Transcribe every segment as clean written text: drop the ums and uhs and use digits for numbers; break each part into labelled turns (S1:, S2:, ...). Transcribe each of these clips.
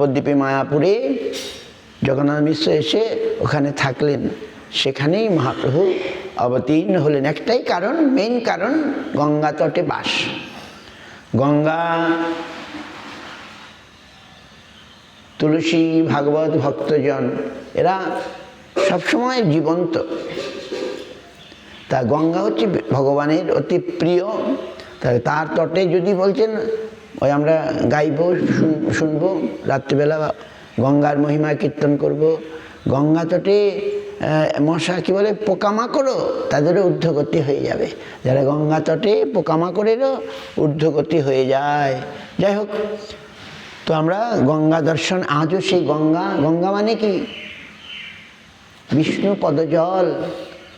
S1: নবদ্বীপে মায়াপুরে জগন্নাথ মিশ্র এসে ওখানে থাকলেন, সেখানেই মহাপ্রভু অবতীর্ণ হলেন। একটাই কারণ, মেইন কারণ, গঙ্গা তটে বাস। গঙ্গা, তুলসী, ভাগবত ভক্তজন এরা সবসময় জীবন্ত। তা গঙ্গা হচ্ছে ভগবানের অতি প্রিয়। তার তটে যদি বলছেন ওই আমরা গাইব, শুনবো, রাত্রিবেলা গঙ্গার মহিমা কীর্তন করব। গঙ্গা তটে মশা কি বলে, পোকামাকড়ও তাদেরও ঊর্ধ্বগতি হয়ে যাবে। যারা গঙ্গা তটে, পোকামাকড়েরও ঊর্ধ্বগতি হয়ে যায়। যাই হোক, তো আমরা গঙ্গা দর্শন, আজও সেই গঙ্গা, গঙ্গা মানে কি বিষ্ণু পদজল,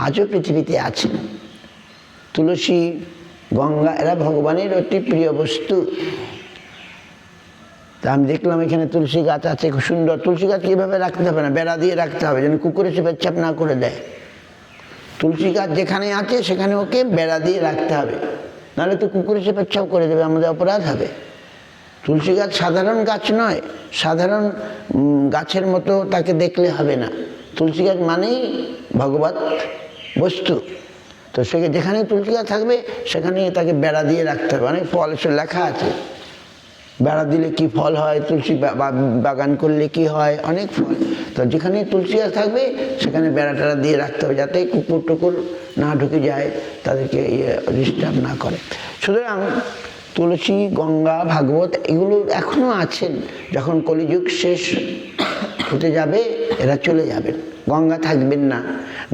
S1: আজও পৃথিবীতে আছে। তুলসী, গঙ্গা এরা ভগবানের অতি প্রিয় বস্তু। তা আমি দেখলাম এখানে তুলসী গাছ আছে, খুব সুন্দর। তুলসী গাছ কীভাবে রাখতে হবে না, বেড়া দিয়ে রাখতে হবে যেন কুকুর এসে পেচ্ছাপ না করে দেয়। তুলসী গাছ যেখানে আছে সেখানে ওকে বেড়া দিয়ে রাখতে হবে, নাহলে তো কুকুর এসে পেচ্ছাপ করে দেবে, আমাদের অপরাধ হবে। তুলসী গাছ সাধারণ গাছ নয়, সাধারণ গাছের মতো তাকে দেখলে হবে না। তুলসী গাছ মানেই ভগবত বস্তু। তো সেখানে যেখানে তুলসী গাছ থাকবে সেখানে তাকে বেড়া দিয়ে রাখতে হবে। অনেক ফল এসে লেখা আছে, বেড়া দিলে কি ফল হয়, তুলসী বাগান করলে কি হয়, অনেক ফল। তো যেখানে তুলসী গাছ থাকবে সেখানে বেড়া টেড়া দিয়ে রাখতে হবে, যাতে কুকুর টুকুর না ঢুকে যায়, তাদেরকে ডিস্টার্ব না করে। সুতরাং তুলসী, গঙ্গা, ভাগবত এগুলো এখনও আছেন। যখন কলিযুগ শেষ হতে যাবে এরা চলে যাবেন, গঙ্গা থাকবেন না,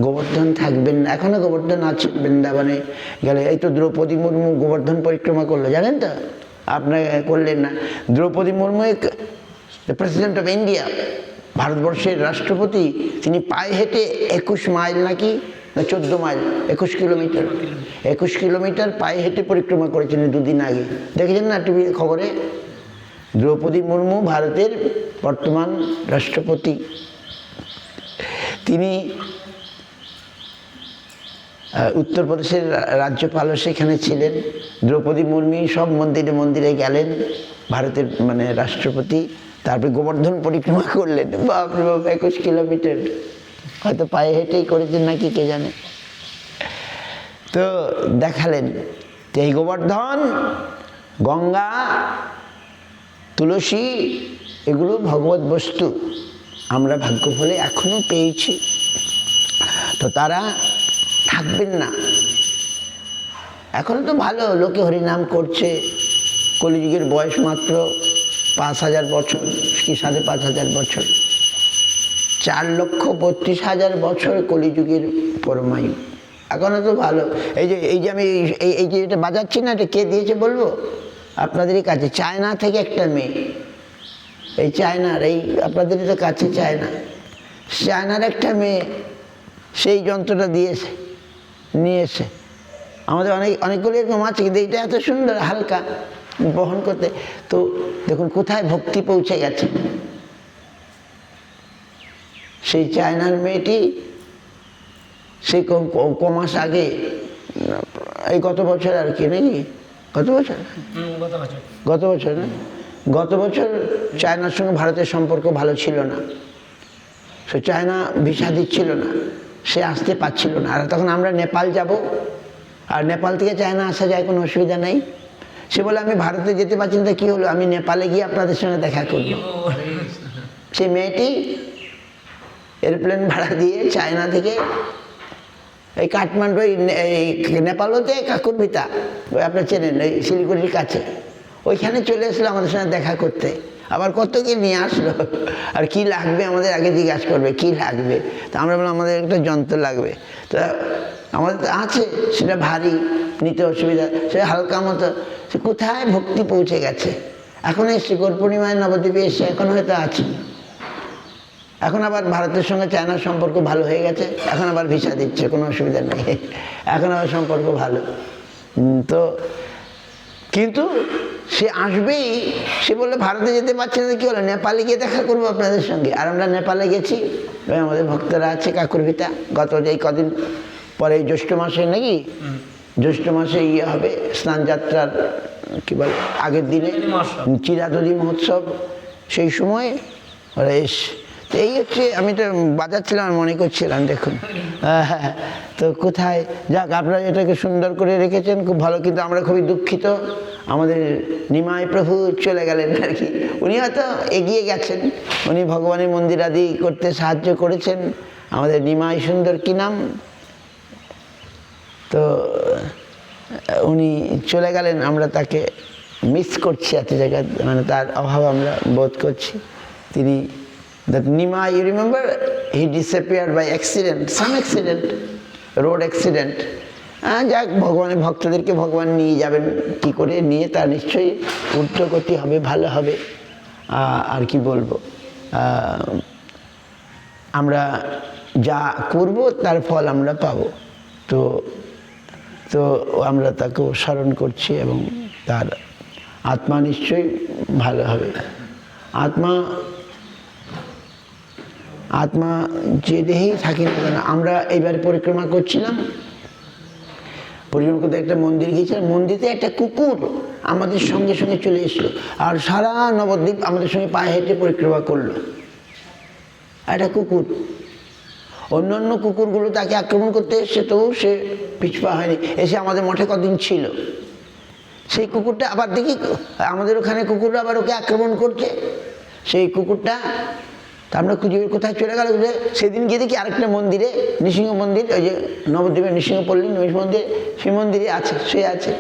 S1: গোবর্ধন থাকবেন না। এখনও গোবর্ধন আছে বৃন্দাবনে গেলে। এই তো দ্রৌপদী মুর্মু গোবর্ধন পরিক্রমা করলো, জানেন তো? আপনার করলেন না? Droupadi Murmu president of India, ভারতবর্ষের রাষ্ট্রপতি, তিনি পায়ে হেঁটে 21 মাইল নাকি না 14 মাইল, 21 কিলোমিটার, 21 কিলোমিটার পায়ে হেঁটে পরিক্রমা করেছিলেন দুদিন আগে। দেখেছেন না টিভি খবরে? দ্রৌপদী মুর্মু ভারতের বর্তমান রাষ্ট্রপতি। তিনি উত্তরপ্রদেশের রাজ্যপালও সেখানে ছিলেন। দ্রৌপদী মুর্মু সব মন্দিরে মন্দিরে গেলেন, ভারতের মানে রাষ্ট্রপতি। তারপরে গোবর্ধন পরিক্রমা করলেন। বাপরে বাপ, 21 কিলোমিটার হয়তো পায়ে হেঁটেই করেছেন নাকি কে জানে। তো দেখালেন তো এই গোবর্ধন, গঙ্গা, তুলসী এগুলো ভগবত বস্তু, আমরা ভাগ্য ফলে এখনো পেয়েছি। তো তারা থাকবেন না। এখনো তো ভালো, লোকে হরিনাম করছে। কলিযুগের বয়স মাত্র 5,000 বছর কি 5,500 বছর, 4,32,000 বছর কলিযুগের পরমায়ু। এখনো তো ভালো। এই যে আমি এই যে এটা বাজাচ্ছি না, এটা কে দিয়েছে বলবো আপনাদেরই কাছে? চায়না থেকে একটা মেয়ে, এই চায়নার, এই আপনাদেরই তো কাছে চায়নার একটা মেয়ে সেই যন্ত্রটা দিয়েছে, নিয়ে এসে আমাদের অনেকগুলো এরকম আছে, কিন্তু এইটা এত সুন্দর হালকা বহন করতে। তো দেখুন কোথায় ভক্তি পৌঁছে গেছে। সেই চায়নার মেয়েটি সেই কমাস আগে, এই গত বছর আর কি নাকি, গত বছর না, গত বছর চায়নার সঙ্গে ভারতের সম্পর্ক ভালো ছিল না। সে চায়না ভিসা দিচ্ছিল না, সে আসতে পারছিল না। আর তখন আমরা নেপাল যাব, আর নেপাল থেকে চায়না আসা যায়, কোনো অসুবিধা নেই। সে বলে আমি ভারতে যেতে পারছি না, কী হলো, আমি নেপালে গিয়ে আপনাদের সঙ্গে দেখা করব। সে মেয়েটি এরোপ্লেন ভাড়া দিয়ে চায়না থেকে এই কাঠমান্ডু, এই নেপাল হতে কাকুরভিতা, ওই আপনার চেনেন, ওই শিলিগুড়ির কাছে, ওইখানে চলে আসলো আমাদের সঙ্গে দেখা করতে। আবার কত কি নিয়ে আসলো, আর কি লাগবে আমাদের আগে জিজ্ঞাসা করবে কি লাগবে। তা আমরা বললাম আমাদের একটা যন্ত্র লাগবে। তা আমাদের আছে, সেটা ভারী, নিতে অসুবিধা, সে হালকা মতো। সে কোথায় ভক্তি পৌঁছে গেছে। এখন এসছে গৌর পূর্ণিমায় নবদ্বীপে এসছে, এখন হয়তো আছে। এখন আবার ভারতের সঙ্গে চায়নার সম্পর্ক ভালো হয়ে গেছে, এখন আবার ভিসা দিচ্ছে, কোনো অসুবিধা নেই, এখন আবার সম্পর্ক ভালো। তো কিন্তু সে আসবেই, সে বললে ভারতে যেতে পারছে না, কি হলো, নেপালে গিয়ে দেখা করবো আপনাদের সঙ্গে। আর আমরা নেপালে গেছি, আমাদের ভক্তরা আছে কাকুরভিতা। গত এই কদিন পরে জ্যৈষ্ঠ মাসে নাকি, জ্যৈষ্ঠ মাসে হবে স্নানযাত্রার কি বলে আগের দিনে চিরাদধি মহোৎসব, সেই সময় ওরা তো এই হচ্ছে, আমি তো বাজাচ্ছিলাম আর মনে করছিলাম, দেখুন হ্যাঁ। তো কোথায় যাক, আপনারা এটাকে সুন্দর করে রেখেছেন, খুব ভালো। কিন্তু আমরা খুবই দুঃখিত, আমাদের নিমাই প্রভু চলে গেলেন আর কি। উনি হয়তো এগিয়ে গেছেন, উনি ভগবানের মন্দির আদি করতে সাহায্য করেছেন। আমাদের নিমাই সুন্দর কি নাম, তো উনি চলে গেলেন, আমরা তাকে মিস করছি এত জায়গায়, মানে তার অভাব আমরা বোধ করছি। তিনি that Nima, you remember, he disappeared by accident, some accident, road accident. যাক, ভগবানের ভক্তদেরকে ভগবান নিয়ে যাবেন, কি করে নিয়ে তার নিশ্চয়ই ঊর্ধ্বগতি হবে, ভালো হবে। আর কি বলবো, আমরা যা করব তার ফল আমরা পাবো। তো তো আমরা তাকে স্মরণ করছি এবং তার আত্মা নিশ্চয়ই ভালো হবে। আত্মা যে দেহেই থাকি না কেন, আমরা এইবার পরিক্রমা করছিলাম, পরিক্রমা করতে একটা মন্দির গিয়েছিলাম, মন্দিরে একটা কুকুর আমাদের সঙ্গে সঙ্গে চলে এসলো আর সারা নবদ্বীপ আমাদের সঙ্গে পায়ে হেঁটে পরিক্রমা করলো। একটা কুকুর, অন্য কুকুরগুলো তাকে আক্রমণ করতে এসছে, তবু সে পিছপা হয়নি, এসে আমাদের মঠে কদিন ছিল। সেই কুকুরটা আবার দেখি আমাদের ওখানে কুকুররা আবার ওকে আক্রমণ করছে। সেই কুকুরটা আমরা খুঁজে কোথায় চলে গেল। সেদিন গিয়ে দেখি আরেকটা মন্দিরে, নৃসিংহ মন্দির, ওই যে নবদ্বীপের নৃসিংহপল্লী নৈশ মন্দির, সেই মন্দিরে আছে, সে আছে,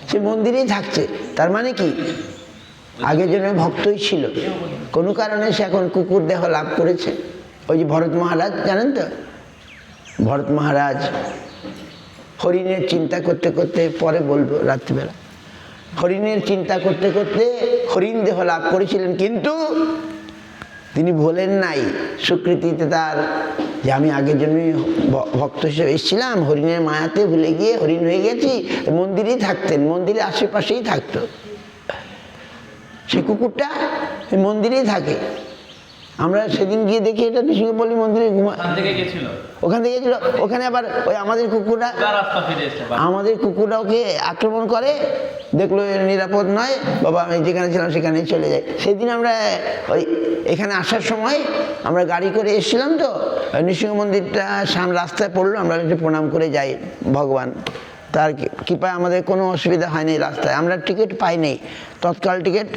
S1: সে মন্দিরেই থাকছে। তার মানে কি, আগের জন্য ভক্তই ছিল, কোনো কারণে সে এখন কুকুর দেহ লাভ করেছে। ওই যে ভরত মহারাজ, জানেন তো, ভরত মহারাজ হরিণের চিন্তা করতে করতে, পরে বলবো রাত্রিবেলা, হরিণের চিন্তা করতে করতে হরিণ দেহ লাভ করেছিলেন, কিন্তু তিনি ভোলেন নাই স্বীকৃতিতে তার, যে আমি আগের জন্যই ভক্ত হিসেবে এসেছিলাম, হরিণের মায়াতে ভুলে গিয়ে হরিণ হয়ে গেছি। মন্দিরেই থাকতেন, মন্দিরের আশেপাশেই থাকতো সে কুকুরটা, মন্দিরেই থাকে। আমরা সেদিন গিয়ে দেখি এটা নৃসিংহপল্লী মন্দিরে ওখান থেকে গেছিল, ওখানে আবার ওই আমাদের কুকুররা ওকে আক্রমণ করে, দেখলো নিরাপদ নয়, বাবা আমি যেখানে ছিলাম সেখানে চলে যায়। সেদিন আমরা ওই এখানে আসার সময় আমরা গাড়ি করে এসেছিলাম, তো নৃসিংহ মন্দিরটা সামনে রাস্তায় পড়লো, আমরা একটু প্রণাম করে যাই। ভগবান তার কৃপায় আমাদের কোনো অসুবিধা হয়নি রাস্তায়, আমরা টিকিট পাইনি, তৎকাল টিকিট।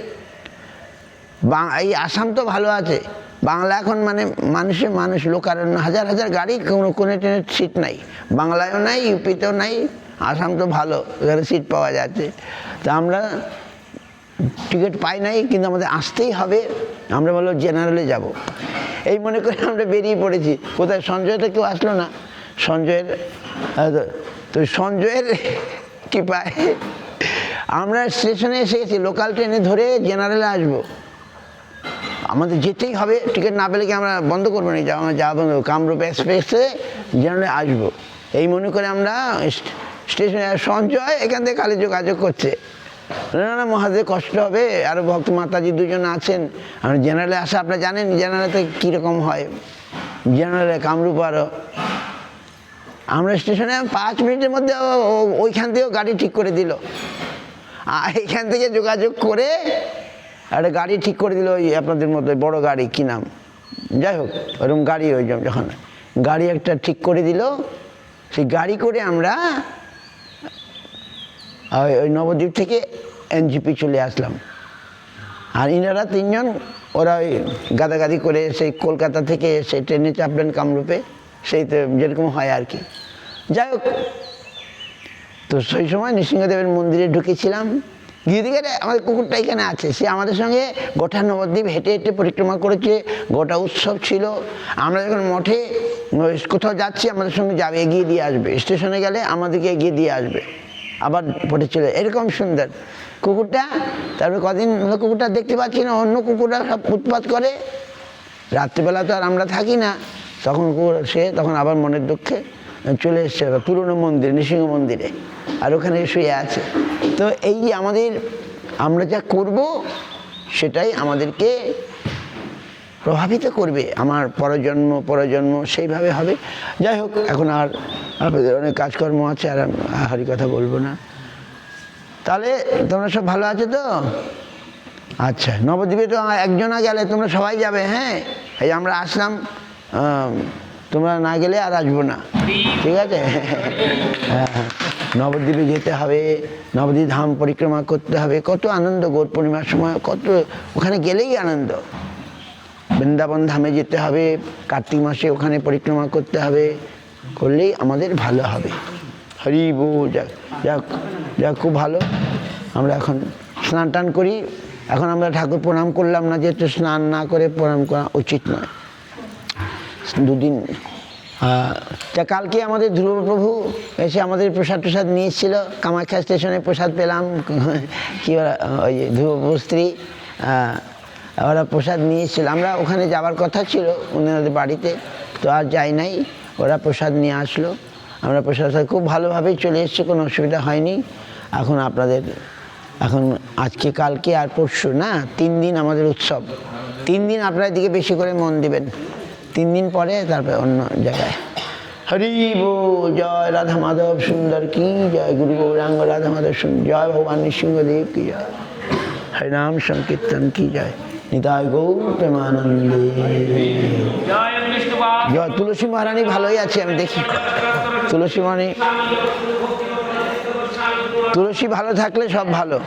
S1: এই আসাম তো ভালো আছে, বাংলা এখন মানে মানুষ লোকারণ্য, হাজার হাজার গাড়ি, কোনো ট্রেনের সিট নাই, বাংলায়ও নাই, ইউপিতেও নাই। আসাম তো ভালো, এখানে সিট পাওয়া যাচ্ছে। তা আমরা টিকিট পাই নাই, কিন্তু আমাদের আসতেই হবে। আমরা বললো জেনারেলে যাব, এই মনে করে আমরা বেরিয়ে পড়েছি। কোথায় সঞ্জয়টা কেউ আসলো না, সঞ্জয়ের, তো সঞ্জয়ের কৃপায় আমরা স্টেশনে এসে গেছি, লোকাল ট্রেনে ধরে জেনারেলে আসবো, আমাদের যেতেই হবে, টিকিট না পেলে কি আমরা বন্ধ করবো না, আমরা যাওয়া বন্ধ, কামরূপ এক্সপ্রেসে জেনারেলে আসবো, এই মনে করে আমরা স্টেশনে। সঞ্জয় এখান থেকে খালি যোগাযোগ করছে, না মহাদেব কষ্ট হবে, আরও ভক্ত মাতাজি দুজন আছেন, আমরা জেনারেলে আসা, আপনারা জানেন জেনারেলে কীরকম হয়, জেনারেলে কামরূপ। আরও আমরা স্টেশনে 5 মিনিটের মধ্যে ওইখান থেকেও গাড়ি ঠিক করে দিল, আর এইখান থেকে যোগাযোগ করে একটা গাড়ি ঠিক করে দিল, ওই আপনাদের মতো বড় গাড়ি, কী নাম, যাই হোক ওরকম গাড়ি, ওই যখন গাড়ি একটা ঠিক করে দিল, সেই গাড়ি করে আমরা ওই নবদ্বীপ থেকে এনজিপি চলে আসলাম। আর ইনারা 3 জন, ওরা ওই গাদাগাদি করে সেই কলকাতা থেকে সেই ট্রেনে চাপলেন কামরূপে, সেই তো যেরকম হয় আর কি। যাই হোক, তো সেই সময় নৃসিংহদেবের মন্দিরে ঢুকেছিলাম, গিয়ে দিকে আমাদের কুকুরটা এখানে আছে, সে আমাদের সঙ্গে গোটা নবদ্বীপ হেঁটে হেঁটে পরিক্রমা করেছে, গোটা উৎসব ছিল। আমরা যখন মঠে কোথাও যাচ্ছি আমাদের সঙ্গে যাবে, এগিয়ে দিয়ে আসবে, স্টেশনে গেলে আমাদেরকে এগিয়ে দিয়ে আসবে, আবার পটে চলে, এরকম সুন্দর কুকুরটা। তারপরে কদিন কুকুরটা দেখতে পাচ্ছি না, অন্য কুকুররা সব উৎপাত করে, রাত্রিবেলা তো আর আমরা থাকি না, তখন সে তখন আবার মনের দুঃখে চলে এসছে পুরনো মন্দির, নৃসিংহ মন্দিরে, আর ওখানে শুয়ে আছে। তো এই যে আমরা যা করব সেটাই আমাদেরকে প্রভাবিত করবে, আমার পরজন্ম সেইভাবে হবে। যাই হোক, এখন আর আপনাদের অনেক কাজকর্ম আছে, আর হারি কথা বলবো না। তাহলে তোমরা সব ভালো আছো তো? আচ্ছা, নবদ্বীপে তো একজনা গেলে তোমরা সবাই যাবে। হ্যাঁ, এই আমরা আসলাম, তোমরা না গেলে আর আসবো না, ঠিক আছে? হ্যাঁ, নবদ্বীপে যেতে হবে, নবদ্বীপ ধাম পরিক্রমা করতে হবে। কত আনন্দ গৌর পূর্ণিমার সময়, কত ওখানে গেলেই আনন্দ। বৃন্দাবন ধামে যেতে হবে, কার্তিক মাসে ওখানে পরিক্রমা করতে হবে, করলেই আমাদের ভালো হবে। হরি বল। যাক যাক যাক, খুব ভালো। আমরা এখন স্নান টান করি। এখন আমরা ঠাকুর প্রণাম করলাম না, যেহেতু স্নান না করে প্রণাম করা উচিত নয়। দুদিন কালকে আমাদের ধ্রুবপ্রভু এসে আমাদের প্রসাদ টসাদ নিয়ে এসেছিল। কামাখ্যা স্টেশনে প্রসাদ পেলাম, কি ওই ধ্রুবপ্রভু স্ত্রী, ওরা প্রসাদ নিয়ে এসেছিল। আমরা ওখানে যাওয়ার কথা ছিল ওনাদের বাড়িতে, তো আর যাই নাই। ওরা প্রসাদ নিয়ে আসলো, আমরা প্রসাদ খুব ভালোভাবেই চলে এসেছি, কোনো অসুবিধা হয়নি। এখন আপনাদের এখন আজকে কালকে আর পরশু না, 3 দিন আমাদের উৎসব। 3 দিন আপনার দিকে বেশি করে মন দিবেন। 3 দিন পরে তারপরে অন্য জায়গায়। হরি বল। জয় রাধা মাধব সুন্দর কি জয়, গুরু গৌরাঙ্গ রাধা মাধব সুন্দর জয়, ভগবান নৃসিংহদেব কি জয়, হরিনাম সংকীর্তন কি জয়, নিতাই গৌর প্রেমানন্দে জয়। তুলসী মহারানী ভালোই আছে, আমি দেখি তুলসী মহারানী, তুলসী ভালো থাকলে সব ভালো।